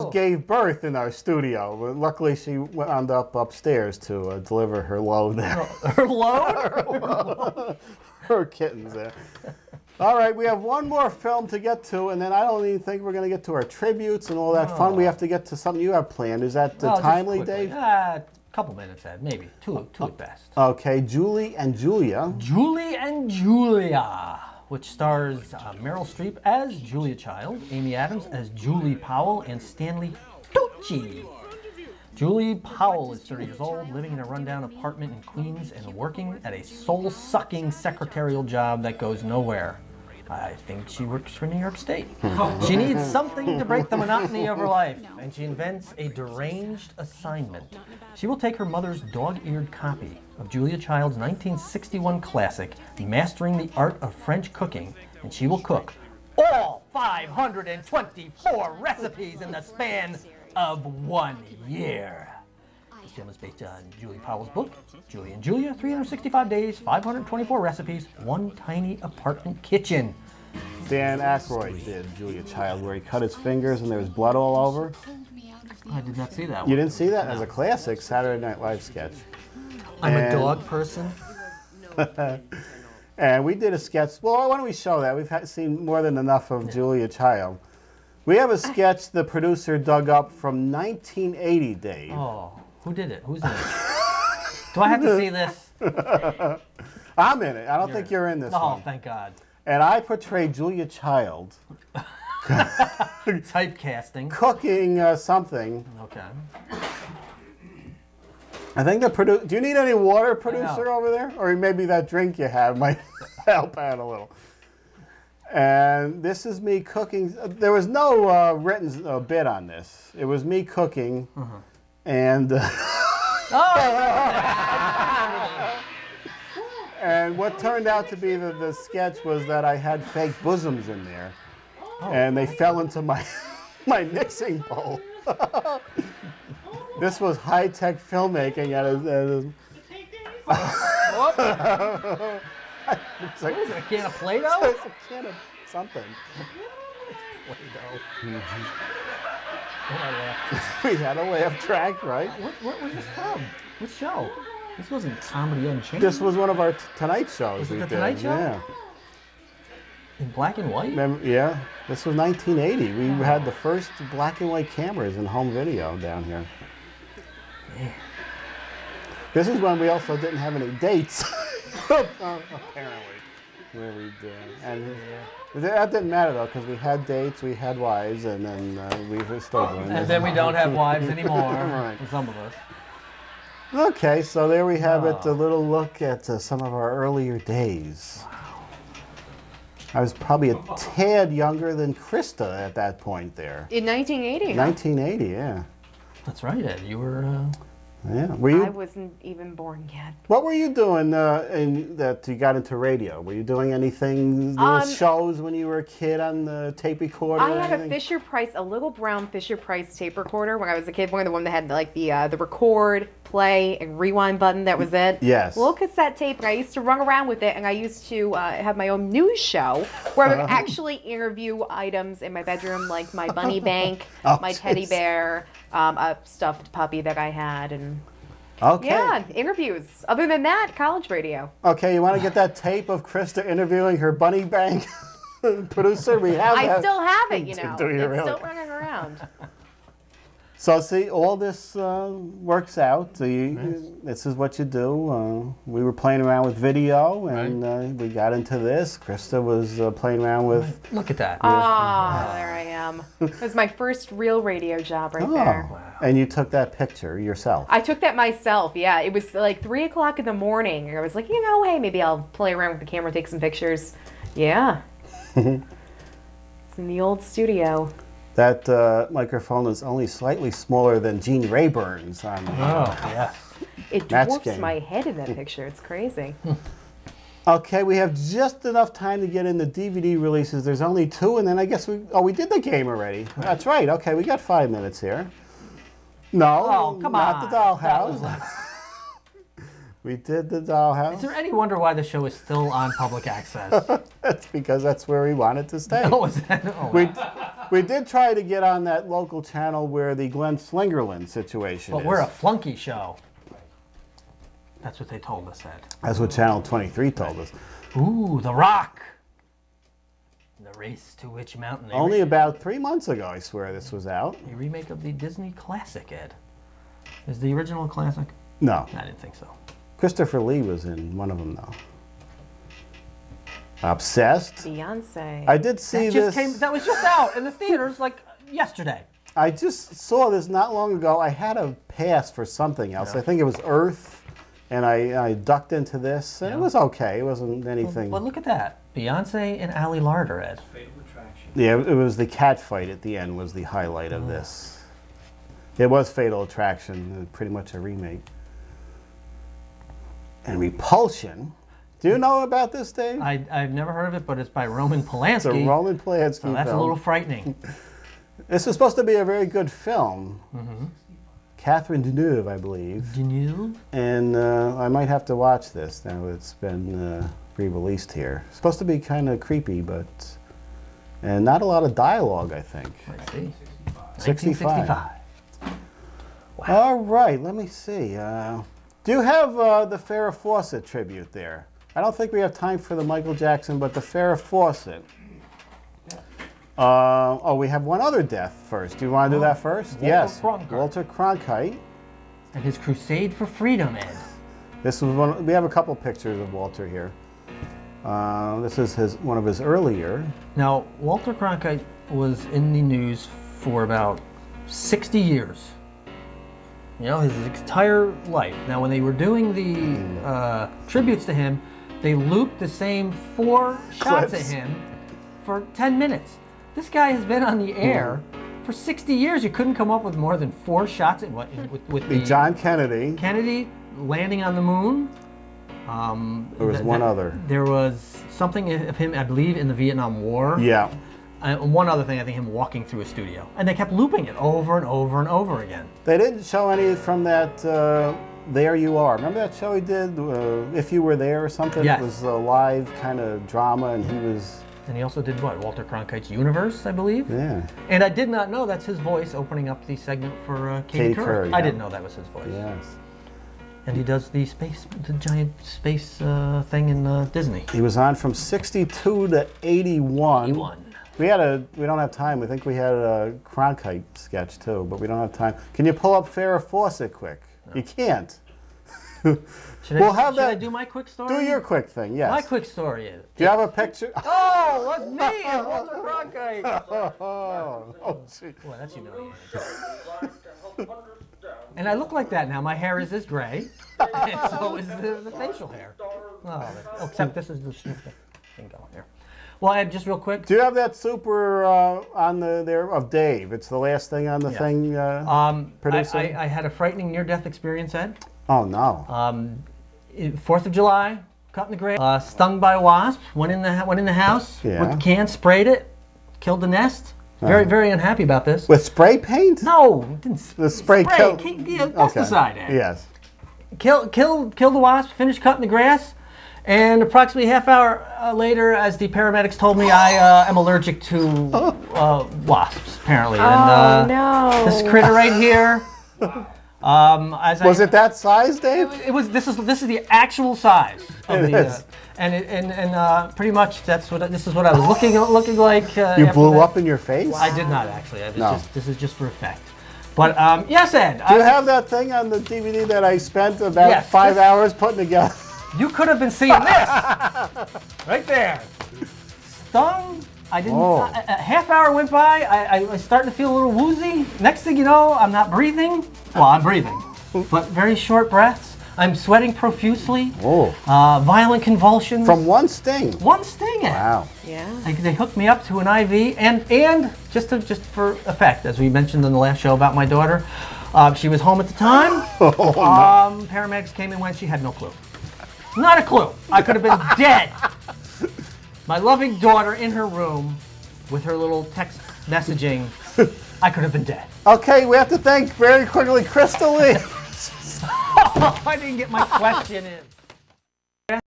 almost gave birth in our studio. But luckily, she wound up upstairs to deliver her load there. Her load? Her kittens there. All right, we have one more film to get to, and then I don't even think we're going to get to our tributes and all that fun. We have to get to something you have planned. Is that timely, Dave? A couple minutes, Ed, maybe. Two at best. Okay, Julie and Julia. Julie and Julia, which stars Meryl Streep as Julia Child, Amy Adams as Julie Powell, and Stanley Tucci. Julie Powell is 30 years old, living in a rundown apartment in Queens and working at a soul-sucking secretarial job that goes nowhere. I think she works for New York State. She needs something to break the monotony of her life, and she invents a deranged assignment. She will take her mother's dog-eared copy of Julia Child's 1961 classic, Mastering the Art of French Cooking, and she will cook all 524 recipes in the span of 1 year. This film is based on Julie Powell's book, Julie and Julia, 365 days, 524 recipes, one tiny apartment kitchen. Dan Aykroyd did Julia Child, where he cut his fingers and there was blood all over. I did not see that one. You didn't see that? As a classic Saturday Night Live sketch. I'm a dog person. And we did a sketch. Well, why don't we show that? We've seen more than enough of Julia Child. We have a sketch the producer dug up from 1980, Dave. Oh, who did it? Who's in it? Do I have to see this? I'm in it. I don't think you're in this one. Oh, thank God. And I portray Julia Child. Typecasting. Cooking something. Okay. I think the producer... Do you need any water, producer, over there? Or maybe that drink you have might help out a little. And this is me cooking. There was no written bit on this. It was me cooking, and and what turned out to be the sketch was that I had fake bosoms in there, and they fell into my mixing bowl. This was high-tech filmmaking at a It's like, what is it, a can of Play-Doh? It's a can of something. Play-Doh. We had a laugh track, right? What was this from? What show? This wasn't Comedy Unchained. This was one of our Tonight shows. Was it we the did. Tonight Show? Yeah. In black and white? Remember, yeah. This was 1980. We had the first black and white cameras in home video down here. Man. This is when we also didn't have any dates. Apparently. Where we did. And that didn't matter, though, because we had dates, we had wives, and then we were still doing this. And then we don't have wives anymore, right. For some of us. Okay, so there we have it, a little look at some of our earlier days. Wow. I was probably a tad younger than Crista at that point there. In 1980? 1980, yeah. That's right, Ed. You were... Yeah. Were you? I wasn't even born yet. What were you doing that you got into radio? Were you doing anything, little shows when you were a kid on the tape recorder? I had a Fisher-Price, a little brown Fisher-Price tape recorder when I was a kid. One of the one that had like the record, play, and rewind button. That was it. Yes. A little cassette tape. And I used to run around with it, and I used to have my own news show where I would actually interview items in my bedroom, like my bunny bank, my teddy bear, a stuffed puppy that I had, and yeah, interviews. Other than that, college radio. Okay, you want to get that tape of Crista interviewing her bunny bank producer? We have that. I still have it, you know. Do you it's really? still running around. So see, all this works out. This is what you do. We were playing around with video, and we got into this. Crista was playing around with... Look at that. Oh, there I am. It was my first real radio job right there. Wow. And you took that picture yourself? I took that myself, yeah. It was like 3 o'clock in the morning. I was like, you know, hey, maybe I'll play around with the camera, take some pictures. Yeah. It's in the old studio. That microphone is only slightly smaller than Gene Rayburn's on yes. It dwarfs my head in that picture. It's crazy. Okay, we have just enough time to get in the DVD releases. There's only 2, and then I guess we did the game already. That's right. Okay, we got 5 minutes here. No, come not on. the dollhouse. We did the dollhouse. Is there any wonder why the show is still on public access? That's because that's where we wanted to stay. Oh, is that? Oh, We did try to get on that local channel where the Glenn Slingerland situation is. but we're a flunky show. That's what they told us, Ed. That's what Channel 23 told us. Ooh, The Rock. The Race to Witch Mountain. Only about 3 months ago, I swear, this was out. A remake of the Disney classic, Ed. Is the original a classic? No. I didn't think so. Christopher Lee was in one of them, though. Obsessed. Beyonce. I did see this. That was just out in the theaters like yesterday. I just saw this not long ago. I had a pass for something else. Yeah. I think it was Earth, and I ducked into this, and it was okay. It wasn't anything. Well, look at that. Beyonce and Ali Larter, Ed. Fatal Attraction. Yeah, it was the cat fight at the end was the highlight of this. It was Fatal Attraction, pretty much a remake. And Repulsion. Do you know about this, Dave? I've never heard of it, but it's by Roman Polanski. It's a Roman Polanski so that's film. a little frightening. This is supposed to be a very good film. Catherine Deneuve, I believe. Deneuve? And I might have to watch this now it's been re-released here. It's supposed to be kind of creepy, but... And not a lot of dialogue, I think. Let's see. 65. 1965. All right, let me see. Do you have the Farrah Fawcett tribute there? I don't think we have time for the Michael Jackson, but the Farrah Fawcett. Oh, we have one other death first. Do you want to do that first? Walter Yes. Cronkite. Walter Cronkite. And his crusade for freedom, Ed. This was one. We have a couple pictures of Walter here. This is one of his earlier. Now, Walter Cronkite was in the news for about 60 years. You know, his entire life. Now, when they were doing the tributes to him, they looped the same 4 shots Clips. at him for 10 minutes. This guy has been on the air for 60 years. You couldn't come up with more than 4 shots at with The John Kennedy. Kennedy landing on the moon. There was one other. There was something of him, I believe, in the Vietnam War. Yeah. One other thing, I think him walking through a studio. And they kept looping it over and over and over again. They didn't show any from that There You Are. Remember that show he did, If You Were There or something? Yes. It was a live kind of drama, and he was... And he also did what? Walter Cronkite's Universe, I believe? Yeah. And I did not know that's his voice opening up the segment for Katie Couric. Yeah. I didn't know that was his voice. Yes. And he does the giant space thing in Disney. He was on from 62 to 81. 81. We don't have time. We think we had a Cronkite sketch too, but we don't have time. Can you pull up Farrah Fawcett quick? No. You can't. Should I do my quick story? Do your quick thing, yes. My quick story is... Do you have a picture? Oh, that's me! It's Walter Cronkite! Oh, gee. Well, that's humiliating. And I look like that now. My hair is this gray, and so is the facial hair. Oh, except this is the thing going here. Well, Ed, just real quick. Do you have that super on there of Dave? It's the last thing on the thing, producer? I had a frightening near-death experience, Ed. Oh, no. 4th of July, cut in the grass, stung by a wasp, went in the house, with the can, sprayed it, killed the nest. Very, very unhappy about this. With spray paint? No, didn't the spray killed. Pesticide. Okay. Yes. Killed the wasp. Finished cutting the grass, and approximately a half hour later, as the paramedics told me, I am allergic to wasps. Apparently, and no! This critter right here. Was it that size, Dave? It was. This is the actual size. Of and pretty much this is what I was looking like. You blew up in your face? I did not actually. This is just for effect. But yes, Ed. Do you have that thing on the DVD that I spent about 5 hours putting together? You could have been seeing this right there. Stung. I didn't. A half hour went by. I was starting to feel a little woozy. Next thing you know, I'm not breathing. Well, I'm breathing, but very short breaths. I'm sweating profusely. Violent convulsions. From one sting. One sting. Wow. Yeah. They hooked me up to an IV, and just for effect, as we mentioned in the last show about my daughter, she was home at the time. Paramedics came and went. She had no clue. Not a clue. I could have been dead. My loving daughter in her room with her little text messaging. I could have been dead. Okay, we have to thank very quickly Crista Lee. I didn't get my question in.